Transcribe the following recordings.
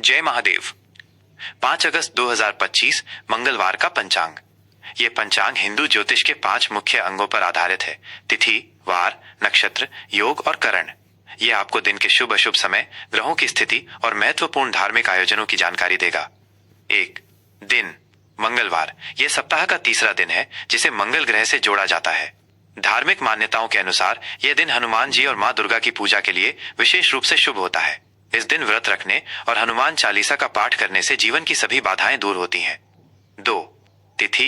जय महादेव। 5 अगस्त 2025 मंगलवार का पंचांग। ये पंचांग हिंदू ज्योतिष के 5 मुख्य अंगों पर आधारित है। तिथि, वार, नक्षत्र, योग और करण। ये आपको दिन के शुभ अशुभ समय, ग्रहों की स्थिति और महत्वपूर्ण धार्मिक आयोजनों की जानकारी देगा। 1. दिन मंगलवार। यह सप्ताह का तीसरा दिन है जिसे मंगल ग्रह से जोड़ा जाता है। धार्मिक मान्यताओं के अनुसार यह दिन हनुमान जी और मां दुर्गा की पूजा के लिए विशेष रूप से शुभ होता है। इस दिन व्रत रखने और हनुमान चालीसा का पाठ करने से जीवन की सभी बाधाएं दूर होती हैं। 2. तिथि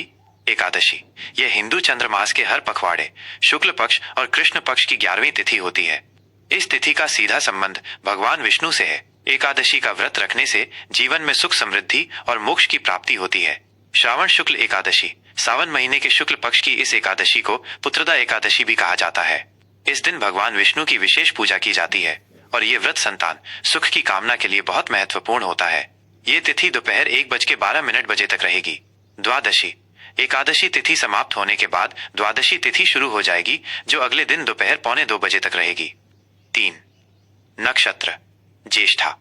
एकादशी। यह हिंदू चंद्रमास के हर पखवाड़े, शुक्ल पक्ष और कृष्ण पक्ष की 11वीं तिथि होती है। इस तिथि का सीधा संबंध भगवान विष्णु से है। एकादशी का व्रत रखने से जीवन में सुख, समृद्धि और मोक्ष की प्राप्ति होती है। श्रावण शुक्ल एकादशी। सावन महीने के शुक्ल पक्ष की इस एकादशी को पुत्रदा एकादशी भी कहा जाता है। इस दिन भगवान विष्णु की विशेष पूजा की जाती है और ये व्रत संतान सुख की कामना के लिए बहुत महत्वपूर्ण होता है। ये तिथि दोपहर 1:12 तक रहेगी। द्वादशी। एकादशी तिथि समाप्त होने के बाद द्वादशी तिथि शुरू हो जाएगी, जो अगले दिन दोपहर 1:45 तक रहेगी। 3. नक्षत्र ज्येष्ठा।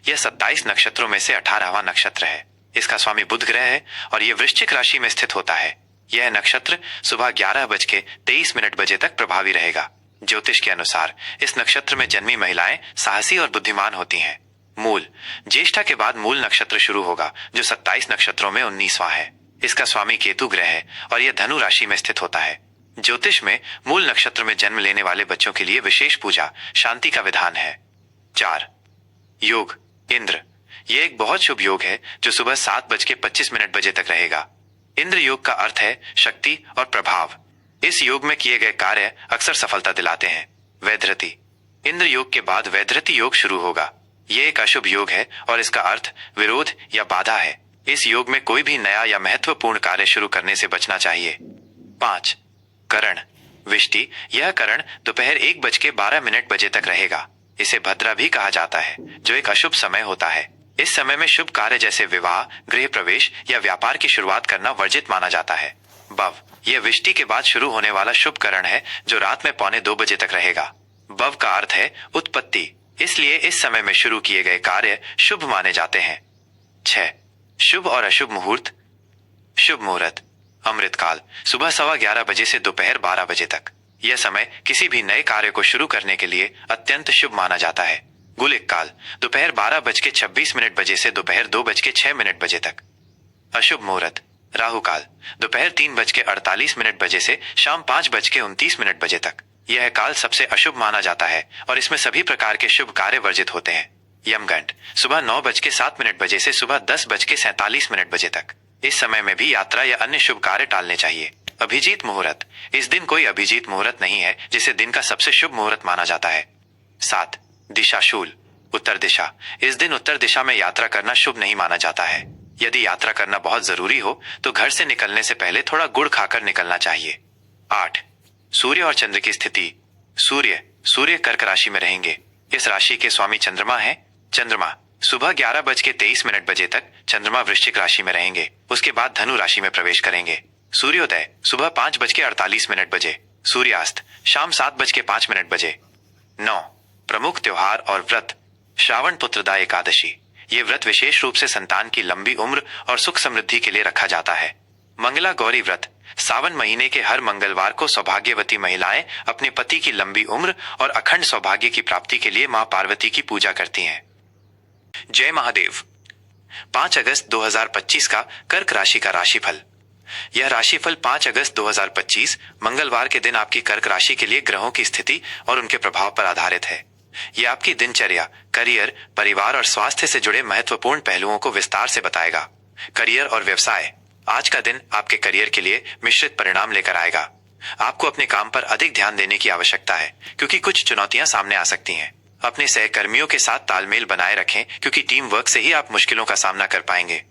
यह 27 नक्षत्रों में से 18वां नक्षत्र है। इसका स्वामी बुध ग्रह है और यह वृश्चिक राशि में स्थित होता है। यह नक्षत्र सुबह 11:23 तक प्रभावी रहेगा। ज्योतिष के अनुसार इस नक्षत्र में जन्मी महिलाएं साहसी और बुद्धिमान होती हैं। मूल। ज्येष्ठा के बाद मूल नक्षत्र शुरू होगा, जो 27 नक्षत्रों में 19वां है। इसका स्वामी केतु ग्रह है और यह धनु राशि में स्थित होता है। ज्योतिष में मूल नक्षत्र में जन्म लेने वाले बच्चों के लिए विशेष पूजा, शांति का विधान है। 4. योग इंद्र। यह एक बहुत शुभ योग है जो सुबह 7:25 तक रहेगा। इंद्र योग का अर्थ है शक्ति और प्रभाव। इस योग में किए गए कार्य अक्सर सफलता दिलाते हैं। वैधृति। इंद्र योग के बाद वैधृति योग शुरू होगा। यह एक अशुभ योग है और इसका अर्थ विरोध या बाधा है। इस योग में कोई भी नया या महत्वपूर्ण कार्य शुरू करने से बचना चाहिए। 5. करण विष्टि। यह करण दोपहर 1:12 तक रहेगा। इसे भद्रा भी कहा जाता है, जो एक अशुभ समय होता है। इस समय में शुभ कार्य जैसे विवाह, गृह प्रवेश या व्यापार की शुरुआत करना वर्जित माना जाता है। बव। यह विष्टि के बाद शुरू होने वाला शुभ करण है, जो रात में 1:45 तक रहेगा। बव का अर्थ है उत्पत्ति, इसलिए इस समय में शुरू किए गए कार्य शुभ माने जाते हैं। 6. शुभ और अशुभ मुहूर्त। शुभ मुहूर्त अमृतकाल सुबह 11:15 से दोपहर 12 तक। यह समय किसी भी नए कार्य को शुरू करने के लिए अत्यंत शुभ माना जाता है। गुलिक काल दोपहर 12:26 से दोपहर 2:06 तक। अशुभ मुहूर्त राहु काल दोपहर 3:48 से शाम 5:29 तक। यह काल सबसे अशुभ माना जाता है और इसमें सभी प्रकार के शुभ कार्य वर्जित होते हैं। यमगंड सुबह 9:07 से सुबह 10:47 तक। इस समय में भी यात्रा या अन्य शुभ कार्य टालने चाहिए। अभिजीत मुहूर्त। इस दिन कोई अभिजीत मुहूर्त नहीं है, जिसे दिन का सबसे शुभ मुहूर्त माना जाता है। 7. दिशाशूल उत्तर दिशा। इस दिन उत्तर दिशा में यात्रा करना शुभ नहीं माना जाता है। यदि यात्रा करना बहुत जरूरी हो तो घर से निकलने से पहले थोड़ा गुड़ खाकर निकलना चाहिए। 8. सूर्य और चंद्र की स्थिति। सूर्य कर्क राशि में रहेंगे। इस राशि के स्वामी चंद्रमा है। चंद्रमा सुबह 11:23 तक चंद्रमा वृश्चिक राशि में रहेंगे। उसके बाद धनु राशि में प्रवेश करेंगे। सूर्योदय सुबह 5:48 सूर्यास्त शाम 7:05 9. प्रमुख त्योहार और व्रत। श्रावण पुत्रदा एकादशी। ये व्रत विशेष रूप से संतान की लंबी उम्र और सुख समृद्धि के लिए रखा जाता है। मंगला गौरी व्रत। सावन महीने के हर मंगलवार को सौभाग्यवती महिलाएं अपने पति की लंबी उम्र और अखंड सौभाग्य की प्राप्ति के लिए मां पार्वती की पूजा करती हैं। जय महादेव। 5 अगस्त 2025 का कर्क राशि का राशिफल। यह राशिफल 5 अगस्त 2025 मंगलवार के दिन आपकी कर्क राशि के लिए ग्रहों की स्थिति और उनके प्रभाव पर आधारित है। यह आपकी दिनचर्या, करियर, परिवार और स्वास्थ्य से जुड़े महत्वपूर्ण पहलुओं को विस्तार से बताएगा। करियर और व्यवसाय। आज का दिन आपके करियर के लिए मिश्रित परिणाम लेकर आएगा। आपको अपने काम पर अधिक ध्यान देने की आवश्यकता है, क्योंकि कुछ चुनौतियां सामने आ सकती हैं। अपने सहकर्मियों के साथ तालमेल बनाए रखें, क्योंकि टीम वर्क से ही आप मुश्किलों का सामना कर पाएंगे।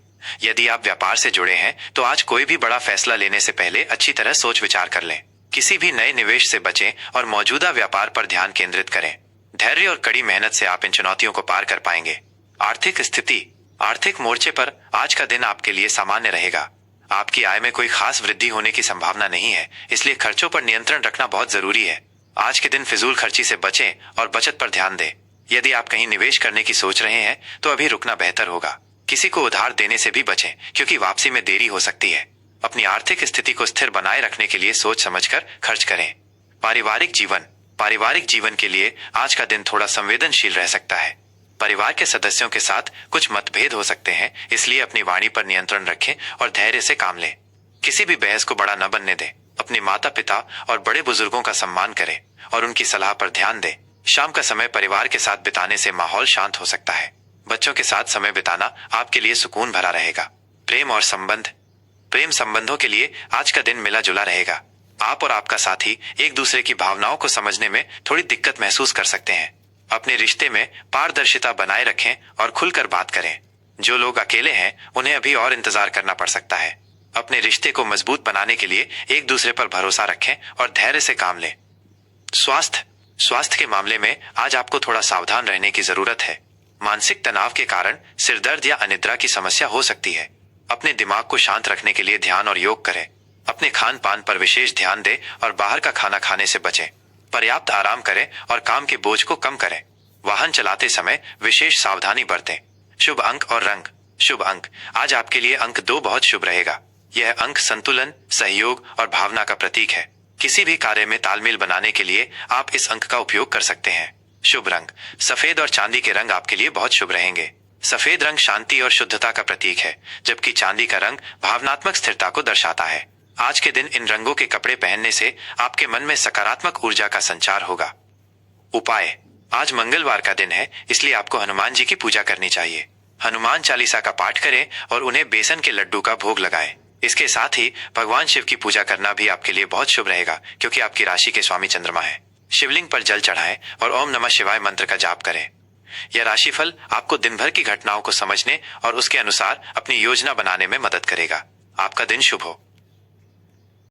यदि आप व्यापार से जुड़े हैं तो आज कोई भी बड़ा फैसला लेने से पहले अच्छी तरह सोच विचार कर लें। किसी भी नए निवेश से बचें और मौजूदा व्यापार पर ध्यान केंद्रित करें। धैर्य और कड़ी मेहनत से आप इन चुनौतियों को पार कर पाएंगे। आर्थिक स्थिति। आर्थिक मोर्चे पर आज का दिन आपके लिए सामान्य रहेगा। आपकी आय में कोई खास वृद्धि होने की संभावना नहीं है, इसलिए खर्चों पर नियंत्रण रखना बहुत जरूरी है। आज के दिन फिजूल खर्ची से बचें और बचत पर ध्यान दें। यदि आप कहीं निवेश करने की सोच रहे हैं तो अभी रुकना बेहतर होगा। किसी को उधार देने से भी बचें क्योंकि वापसी में देरी हो सकती है। अपनी आर्थिक स्थिति को स्थिर बनाए रखने के लिए सोच समझकर खर्च करें। पारिवारिक जीवन के लिए आज का दिन थोड़ा संवेदनशील रह सकता है। परिवार के सदस्यों के साथ कुछ मतभेद हो सकते हैं, इसलिए अपनी वाणी पर नियंत्रण रखें और धैर्य से काम लें। किसी भी बहस को बड़ा न बनने दें। अपने माता पिता और बड़े बुजुर्गों का सम्मान करें और उनकी सलाह पर ध्यान दें। शाम का समय परिवार के साथ बिताने से माहौल शांत हो सकता है। बच्चों के साथ समय बिताना आपके लिए सुकून भरा रहेगा। प्रेम संबंधों के लिए आज का दिन मिला जुला रहेगा। आप और आपका साथी एक दूसरे की भावनाओं को समझने में थोड़ी दिक्कत महसूस कर सकते हैं। अपने रिश्ते में पारदर्शिता बनाए रखें और खुलकर बात करें। जो लोग अकेले हैं उन्हें अभी और इंतजार करना पड़ सकता है। अपने रिश्ते को मजबूत बनाने के लिए एक दूसरे पर भरोसा रखें और धैर्य से काम लें। स्वास्थ्य के मामले में आज आपको थोड़ा सावधान रहने की जरूरत है। मानसिक तनाव के कारण सिरदर्द या अनिद्रा की समस्या हो सकती है। अपने दिमाग को शांत रखने के लिए ध्यान और योग करें। अपने खान पान पर विशेष ध्यान दें और बाहर का खाना खाने से बचें। पर्याप्त आराम करें और काम के बोझ को कम करें। वाहन चलाते समय विशेष सावधानी बरतें। शुभ अंक और रंग। शुभ अंक आज आपके लिए अंक 2 बहुत शुभ रहेगा। यह अंक संतुलन, सहयोग और भावना का प्रतीक है। किसी भी कार्य में तालमेल बनाने के लिए आप इस अंक का उपयोग कर सकते हैं। शुभ रंग सफेद और चांदी के रंग आपके लिए बहुत शुभ रहेंगे। सफेद रंग शांति और शुद्धता का प्रतीक है, जबकि चांदी का रंग भावनात्मक स्थिरता को दर्शाता है। आज के दिन इन रंगों के कपड़े पहनने से आपके मन में सकारात्मक ऊर्जा का संचार होगा। उपाय आज मंगलवार का दिन है, इसलिए आपको हनुमान जी की पूजा करनी चाहिए। हनुमान चालीसा का पाठ करें और उन्हें बेसन के लड्डू का भोग लगाएं। इसके साथ ही भगवान शिव की पूजा करना भी आपके लिए बहुत शुभ रहेगा, क्योंकि आपकी राशि के स्वामी चंद्रमा है। शिवलिंग पर जल चढ़ाएं और ओम नमः शिवाय मंत्र का जाप करें। यह राशिफल आपको दिन भर की घटनाओं को समझने और उसके अनुसार अपनी योजना बनाने में मदद करेगा। आपका दिन शुभ हो।